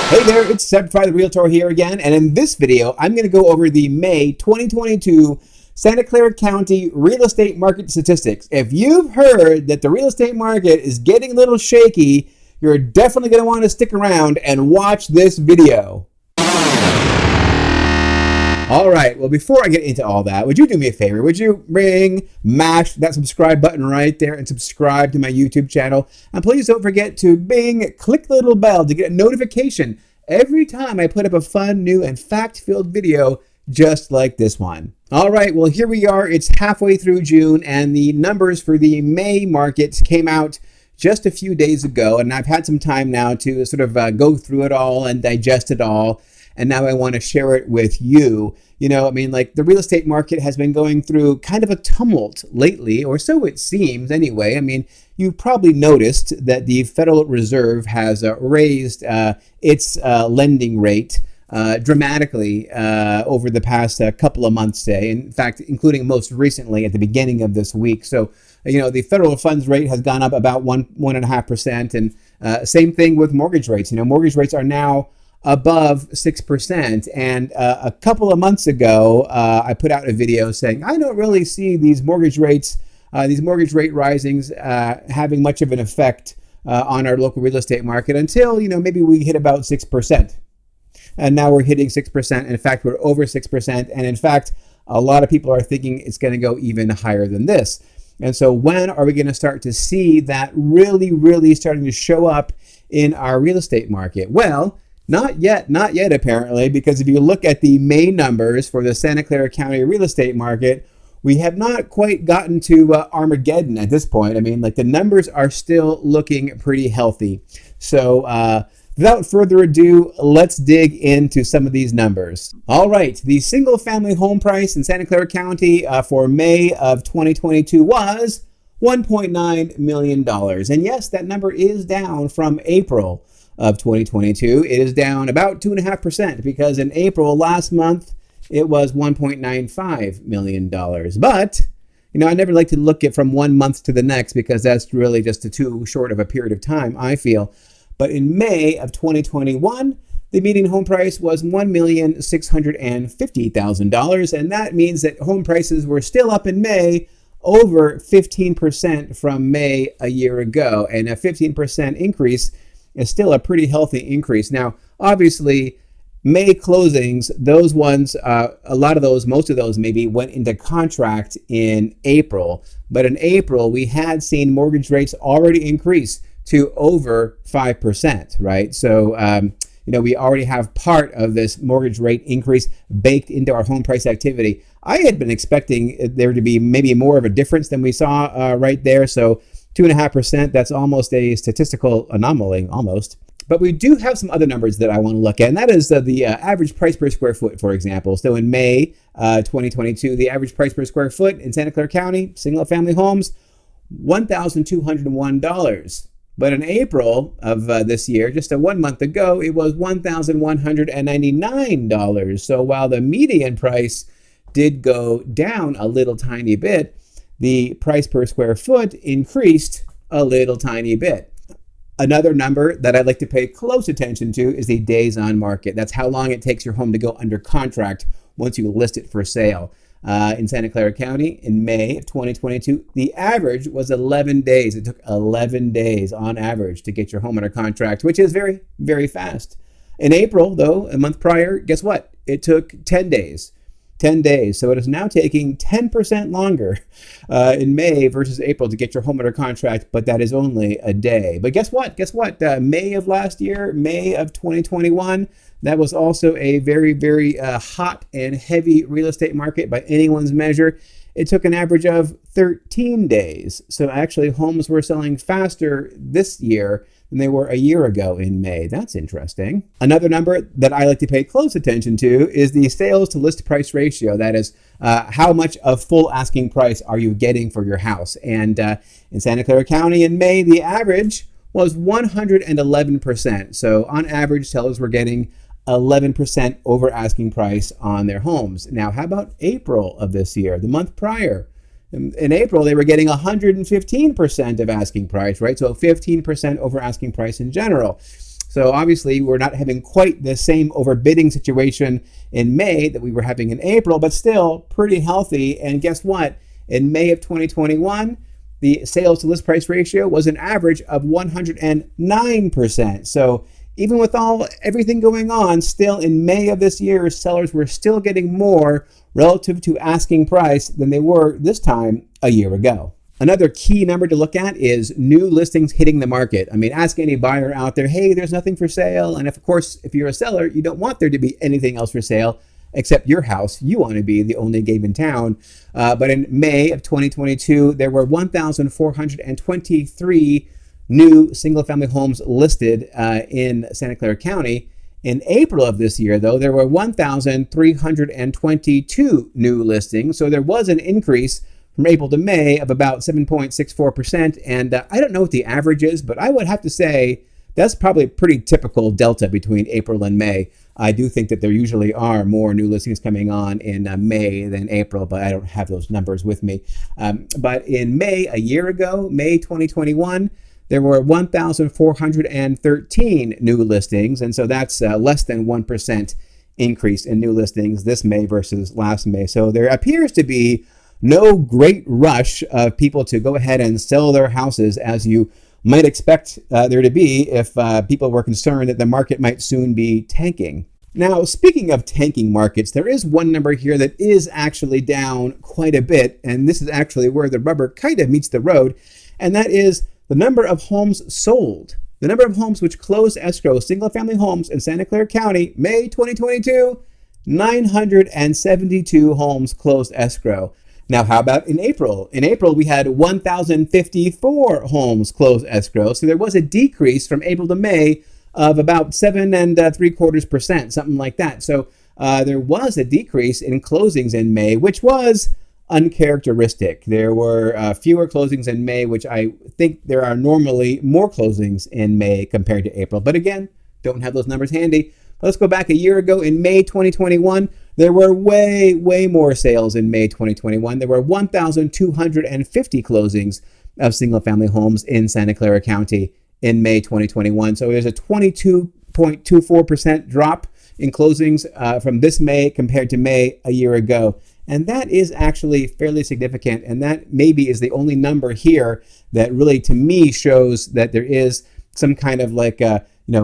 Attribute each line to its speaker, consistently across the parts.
Speaker 1: Hey there, it's Certified Realtor here again, and in this video, I'm going to go over the May 2022 Santa Clara County real estate market statistics. If you've heard that the real estate market is getting a little shaky, you're definitely going to want to stick around and watch this video. All right, well, before I get into all that, would you do me a favor? Would you mash that subscribe button right there and subscribe to my YouTube channel? And please don't forget to click the little bell to get a notification every time I put up a fun, new, and fact-filled video just like this one. All right, well, here we are. It's halfway through June, and the numbers for the May market came out just a few days ago, and I've had some time now to sort of go through it all and digest it all. And now I want to share it with you. You know, I mean, like the real estate market has been going through kind of a tumult lately, or so it seems anyway. I mean, you've probably noticed that the Federal Reserve has raised its lending rate dramatically over the past couple of months, say. In fact, including most recently at the beginning of this week. So, you know, the federal funds rate has gone up about 1.5%. And same thing with mortgage rates. You know, mortgage rates are now above 6%. And a couple of months ago, I put out a video saying, I don't really see these mortgage rate risings having much of an effect on our local real estate market until, you know, maybe we hit about 6%. And now we're hitting 6%. In fact, we're over 6%. And in fact, a lot of people are thinking it's going to go even higher than this. And so when are we going to start to see that really starting to show up in our real estate market? Well, not yet apparently, because if you look at the May numbers for the Santa Clara County real estate market, we have not quite gotten to Armageddon at this point. I mean, like the numbers are still looking pretty healthy. So without further ado, let's dig into some of these numbers. All right, the single family home price in Santa Clara County for May of 2022 was $1.9 million. And yes, that number is down from April of 2022. It is down about 2.5% because in April last month, it was $1.95 million. But, you know, I never like to look at from one month to the next because that's really just too short of a period of time, I feel. But in May of 2021, the median home price was $1,650,000. And that means that home prices were still up in May over 15% from May a year ago. And a 15% increase is still a pretty healthy increase. Now, obviously, May closings, those ones, most of those maybe went into contract in April. But in April, we had seen mortgage rates already increase to over 5%, right? So, you know, we already have part of this mortgage rate increase baked into our home price activity. I had been expecting there to be maybe more of a difference than we saw right there. So 2.5%, that's almost a statistical anomaly, almost. But we do have some other numbers that I want to look at, and that is the average price per square foot, for example. So in May 2022, the average price per square foot in Santa Clara County, single-family homes, $1,201. But in April of this year, just 1 month ago, it was $1,199. So while the median price did go down a little tiny bit, the price per square foot increased a little tiny bit. Another number that I'd like to pay close attention to is the days on market. That's how long it takes your home to go under contract once you list it for sale. In Santa Clara County in May of 2022, the average was 11 days. It took 11 days on average to get your home under contract, which is very, very fast. In April, though, a month prior, guess what? It took 10 days. 10 days. So it is now taking 10% longer in May versus April to get your home under contract, but that is only a day. But guess what? May of last year, May of 2021, that was also a very, very hot and heavy real estate market by anyone's measure. It took an average of 13 days. So actually homes were selling faster this year than they were a year ago in May. That's interesting. Another number that I like to pay close attention to is the sales to list price ratio. That is how much of full asking price are you getting for your house? And in Santa Clara County in May, the average was 111%. So on average, sellers were getting 11% over asking price on their homes. Now, how about April of this year, the month prior? In April, they were getting 115% of asking price, right? So 15% over asking price in general. So obviously we're not having quite the same overbidding situation in May that we were having in April, but still pretty healthy. And guess what? In May of 2021, the sales to list price ratio was an average of 109%. So even with everything going on, still in May of this year, sellers were still getting more relative to asking price than they were this time a year ago. Another key number to look at is new listings hitting the market. I mean, ask any buyer out there, hey, there's nothing for sale. And of course, if you're a seller, you don't want there to be anything else for sale except your house. You want to be the only game in town. But in May of 2022, there were 1,423 new single-family homes listed in Santa Clara County. In April of this year, though, there were 1,322 new listings. So there was an increase from April to May of about 7.64%. And I don't know what the average is, but I would have to say that's probably a pretty typical delta between April and May. I do think that there usually are more new listings coming on in May than April, but I don't have those numbers with me. But in May, a year ago, May 2021, there were 1,413 new listings. And so that's less than 1% increase in new listings this May versus last May. So there appears to be no great rush of people to go ahead and sell their houses as you might expect there to be if people were concerned that the market might soon be tanking. Now, speaking of tanking markets, there is one number here that is actually down quite a bit, and this is actually where the rubber kind of meets the road, and that is the number of homes sold. The number of homes which closed escrow, single-family homes in Santa Clara County, May 2022, 972 homes closed escrow. Now, how about in April? In April, we had 1,054 homes closed escrow. So there was a decrease from April to May of about 7.75%, something like that. So there was a decrease in closings in May, which was uncharacteristic. There were fewer closings in May, which I think there are normally more closings in May compared to April. But again, don't have those numbers handy. Let's go back a year ago in May 2021. There were way more sales in May 2021. There were 1,250 closings of single-family homes in Santa Clara County in May 2021. So there's a 22.24% drop in closings from this May compared to May a year ago. And that is actually fairly significant. And that maybe is the only number here that really, to me, shows that there is some kind of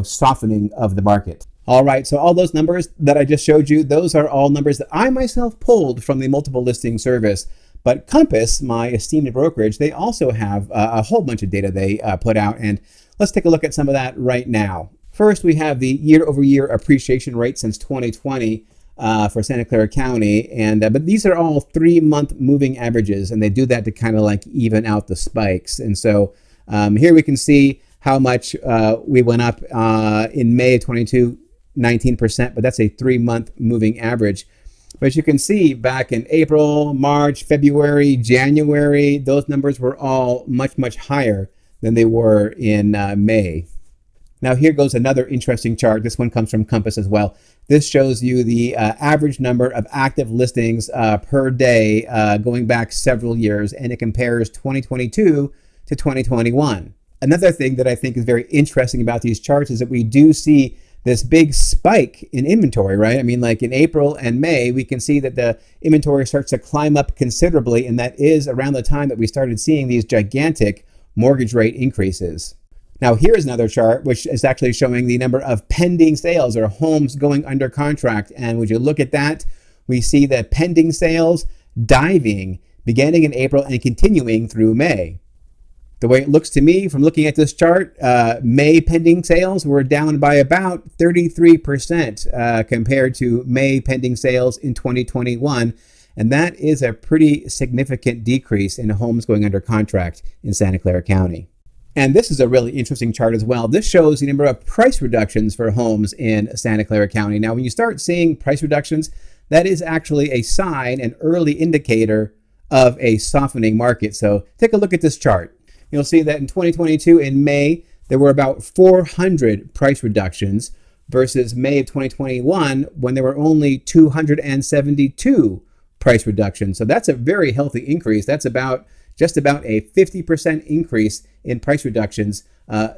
Speaker 1: softening of the market. All right, so all those numbers that I just showed you, those are all numbers that I myself pulled from the multiple listing service. But Compass, my esteemed brokerage, they also have a whole bunch of data they put out. And let's take a look at some of that right now. First, we have the year-over-year appreciation rate since 2020 for Santa Clara County. And but these are all 3-month moving averages, and they do that to kind of like even out the spikes. And so here we can see how much we went up in May of 22. 19%, but that's a 3-month moving average. But you can see back in April, March, February, January, those numbers were all much higher than they were in May. Now here goes another interesting chart. This one comes from Compass as well. This shows you the average number of active listings per day going back several years, and it compares 2022 to 2021. Another thing that I think is very interesting about these charts is that we do see this big spike in inventory, right? I mean, like in April and May, we can see that the inventory starts to climb up considerably, and that is around the time that we started seeing these gigantic mortgage rate increases. Now, here's another chart, which is actually showing the number of pending sales or homes going under contract. And when you look at that, we see the pending sales diving beginning in April and continuing through May. The way it looks to me from looking at this chart, May pending sales were down by about 33% compared to May pending sales in 2021. And that is a pretty significant decrease in homes going under contract in Santa Clara County. And this is a really interesting chart as well. This shows the number of price reductions for homes in Santa Clara County. Now, when you start seeing price reductions, that is actually a sign, an early indicator of a softening market. So take a look at this chart. You'll see that in 2022, in May, there were about 400 price reductions versus May of 2021 when there were only 272 price reductions. So that's a very healthy increase. That's just about a 50% increase in price reductions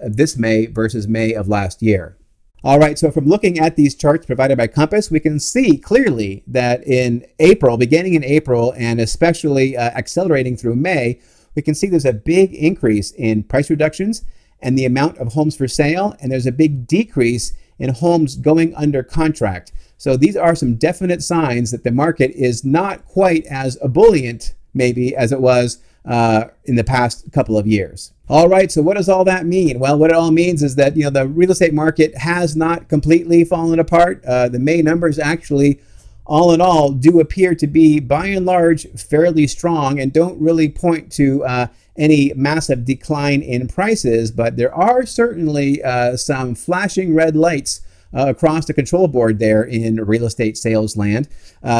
Speaker 1: this May versus May of last year. All right, so from looking at these charts provided by Compass, we can see clearly that in April, beginning in April, and especially accelerating through May, we can see there's a big increase in price reductions and the amount of homes for sale, and there's a big decrease in homes going under contract. So these are some definite signs that the market is not quite as ebullient, maybe, as it was in the past couple of years. All right, so what does all that mean? Well, what it all means is that, the real estate market has not completely fallen apart. The May numbers actually, all in all, do appear to be, by and large, fairly strong and don't really point to any massive decline in prices, but there are certainly some flashing red lights across the control board there in real estate sales land.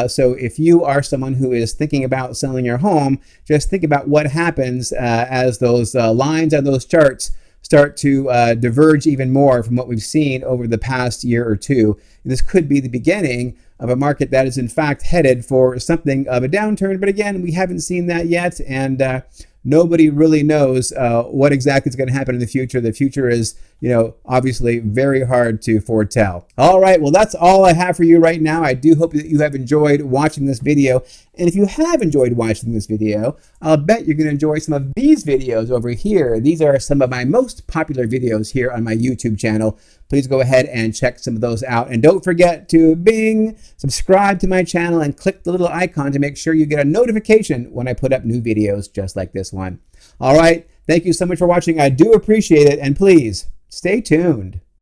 Speaker 1: So if you are someone who is thinking about selling your home, just think about what happens as those lines on those charts start to diverge even more from what we've seen over the past year or two. This could be the beginning of a market that is in fact headed for something of a downturn. But again, we haven't seen that yet, and nobody really knows what exactly is going to happen in the future. The future is, obviously very hard to foretell. All right, well, that's all I have for you right now. I do hope that you have enjoyed watching this video. And if you have enjoyed watching this video, I'll bet you're going to enjoy some of these videos over here. These are some of my most popular videos here on my YouTube channel. Please go ahead and check some of those out. And don't forget to subscribe to my channel and click the little icon to make sure you get a notification when I put up new videos just like this one. All right, thank you so much for watching. I do appreciate it. And please stay tuned.